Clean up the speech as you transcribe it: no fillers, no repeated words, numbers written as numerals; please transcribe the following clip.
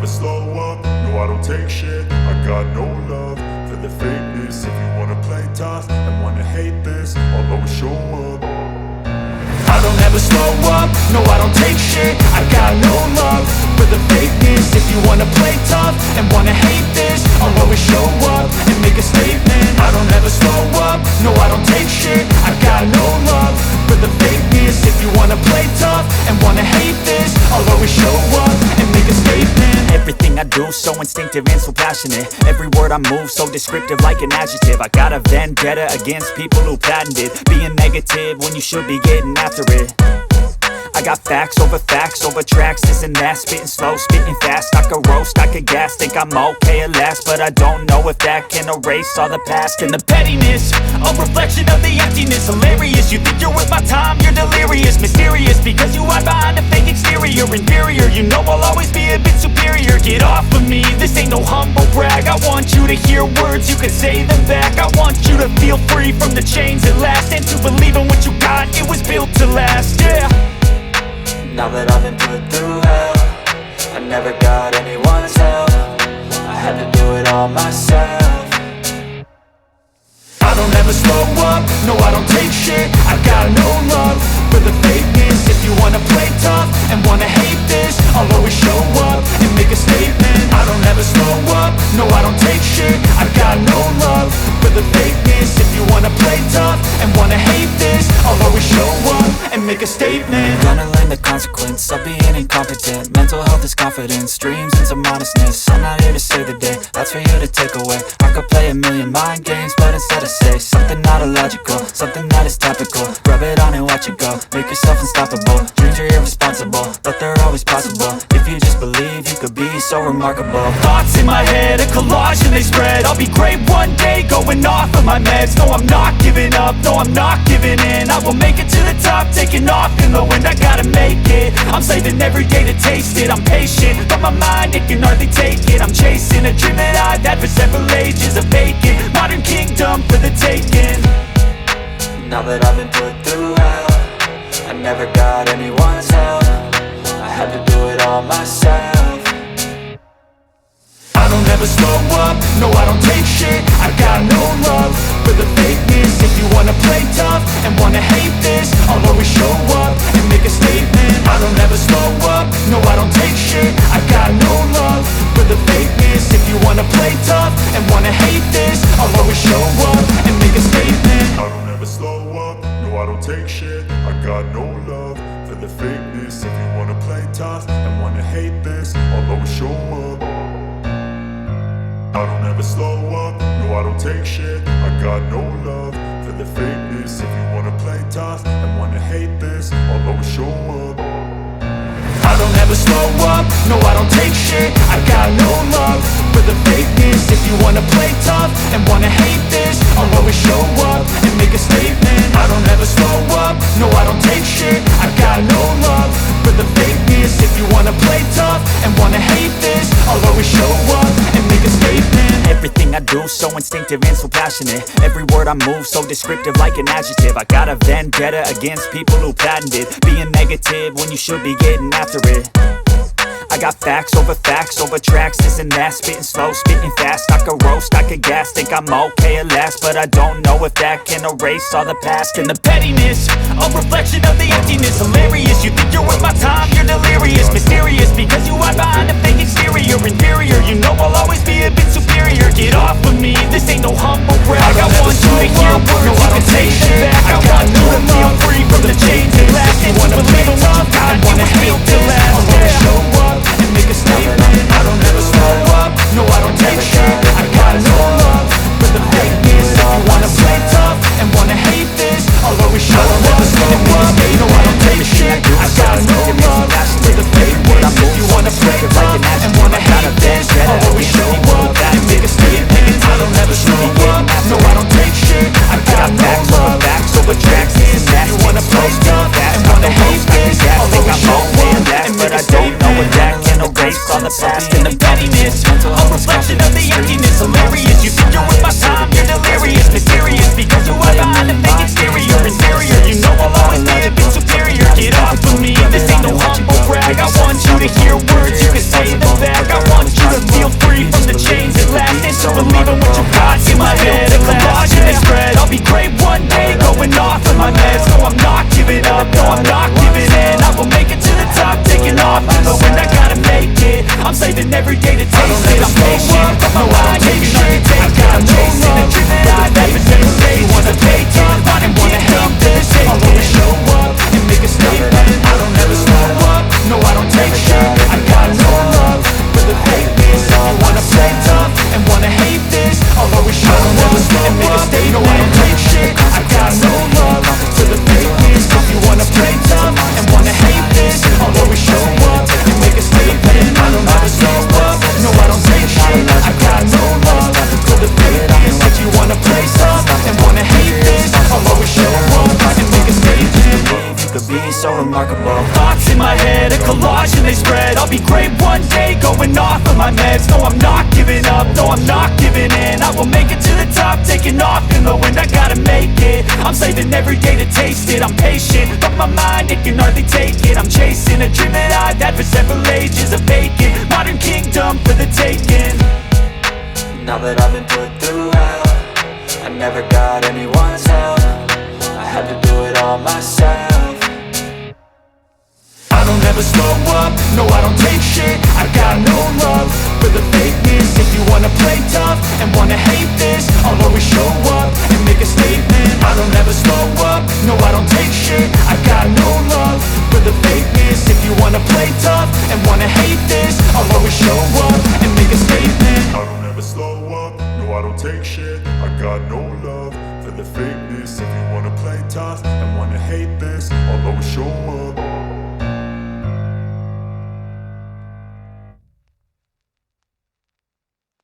slow up, no I don't take shit. I got no love for the fakeness. If you wanna play tough and wanna hate this, I'll always show up. I don't ever slow up, no I don't take shit. I got no love for the fakeness. If you wanna play tough and wanna hate this, I'll always show up and make a statement. I don't ever slow up, no I don't take shit. I got no love for the fakeness. If you wanna play tough and wanna hate this, I'll always show up and make a statement. Everything I do so instinctive and so passionate. Every word I move so descriptive like an adjective. I got a vendetta against people who patented being negative when you should be getting after it. I got facts over tracks, this and that. Spitting slow, spitting fast. I could roast, I could gas. Think I'm okay at last, but I don't know if that can erase all the past. And the pettiness, a reflection of the emptiness. Hilarious, you think you're worth my time, you're delirious. Mysterious, because you hide behind a fake exterior. Inferior, you know I'll always be a bit superior. Get off of me, this ain't no humble brag. I want you to hear words, you can say them back. I want you to feel free from the chains at last, and to believe in what you got, it was built to last, yeah. Now that I've been put through hell, I never got anyone's help. I had to do it all myself. I don't ever slow up, no I don't take shit. I got no love for the fakeness. If you wanna play tough and wanna hate this, I'll always show up and make a statement. I don't ever slow up, no I don't take shit. I got no love for the fakeness. If you wanna play tough and wanna hate this, I'll always show up and make a statement. Gonna learn the consequence of being incompetent. Mental health is confidence, dreams and some modestness. I'm not here to save the day, that's for you to take away. I could play a million mind games, but instead I say something not illogical, something that is topical. Rub it on and watch it go, make yourself unstoppable. Dreams are irresponsible, but they're always possible. If you just believe, you could be so remarkable. Thoughts in my head, a collage and they spread. I'll be great one day, going off of my meds. No, I'm not giving up, no, I'm not giving in. I will make it to the top, taking off in the wind. I gotta make it, I'm saving every day to taste it. I'm patient, but my mind, it can hardly take it. I'm chasing a dream that I've had for several ages. A vacant, modern kingdom for the taking. Now that I've been put through hell, I never got anyone's help. I had to do it all myself. I don't ever slow up, no I don't take shit. I got no love for the fakeness. If you wanna play tough and wanna hate this, I'll always show up and make a statement. I don't ever slow up, no I don't take shit. I got no love for the fakeness. If you wanna play tough and wanna hate this, I'll always show up and make a statement. I don't ever slow up, no I don't take shit. I got no love for the fakeness. If you wanna play tough and wanna hate this, I'll always show up. I don't ever slow up, no I don't take shit. I got no love for the fakeness. If you wanna play tough and wanna hate this, I'll always show up. I don't ever slow up, no I don't take shit. I got no love for the fakeness. If you wanna play tough and wanna hate this, I'll always show up and make a statement. I don't ever slow up, no I don't take shit. I got no love for the fakeness. If you wanna play tough and wanna hate this, I'll always show up and make a statement. Everything I do so instinctive and so passionate. Every word I move so descriptive like an adjective. I got a vendetta against people who patented being negative when you should be getting after it. I got facts over tracks, this and that. Spitting slow, spitting fast. I could roast, I could gas. Think I'm okay at last, but I don't know if that can erase all the past. And the pettiness, a reflection of the emptiness. Hilarious, you think you're worth my time, you're delirious. Mysterious, because you hide behind a fake exterior. Inferior, you know I'll always be a bit superior. Get off of me, this ain't no humble brag. I want you to hear words, no, you can say them back. I want you to feel free from the chains that last, and to believe in what you got, it was built to last. I wanna show up and make a statement. I don't ever slow up, no I don't take shit. I got no love for the fakeness. If you wanna play tough and wanna hate this, I'll always show up. I don't ever slow up, no I don't take shit. I got no love for the fakeness. If you wanna play tough and wanna hate this, I'll always show up and make a statement. I don't ever slow up, no I don't take shit. I got no love for the fakeness. If you wanna play tough and wanna hate this, I'll always show up and make a statement. Erase all the past and the pettiness, a reflection of the emptiness. Hilarious, you think you're worth my time, you're delirious. Mysterious, because you hide behind a fake exterior. Inferior, you know I'll always be a bit superior. Get off of me, this ain't no humble brag. I want you to hear words, you can say them back. I want saving every day to taste it. I'm patient, but my mind ain't shit. I'm chasing a dream that I've had for decades. You wanna play tough and wanna hate this, I'll always show up and make a statement. I don't ever slow up, no I don't take shit. I got no love for the fakeness. If you wanna play tough and wanna hate this, I'll always show up and make a statement. No I don't take shit. I got no love for the fakeness. If you wanna play tough and wanna hate this, I'll always show up and make a statement. I don't ever slow up, no I don't take shit. I got no love for the fakeness. If you wanna play tough and wanna hate this, I'll always show up and make a statement. You could be so remarkable. Thoughts in my head, a collage and they spread. I'll be great one day, going off of my meds. No, I'm not giving up, no, I'm not giving in. I will make it to the top, taking off in the wind. I gotta make it, I'm saving every day to taste it. I'm patient, but my mind, it can hardly take it. I'm chasing a dream that I've had for several ages. A vacant, modern kingdom for the taking. Now that I've been put through hell, I never got anyone's help. I had to do it all myself. I don't ever slow up, no I don't take shit. I got no love for the fakeness. If you wanna play tough and wanna hate this, I'll always show up and make a statement. I don't ever slow up, no I don't take shit. I got no love for the fakeness. If you wanna play tough and wanna hate this, I'll always show up and make a statement. I don't ever slow up, no I don't take shit. I got no love for the fakeness. If you wanna play tough and wanna hate this, I'll always show up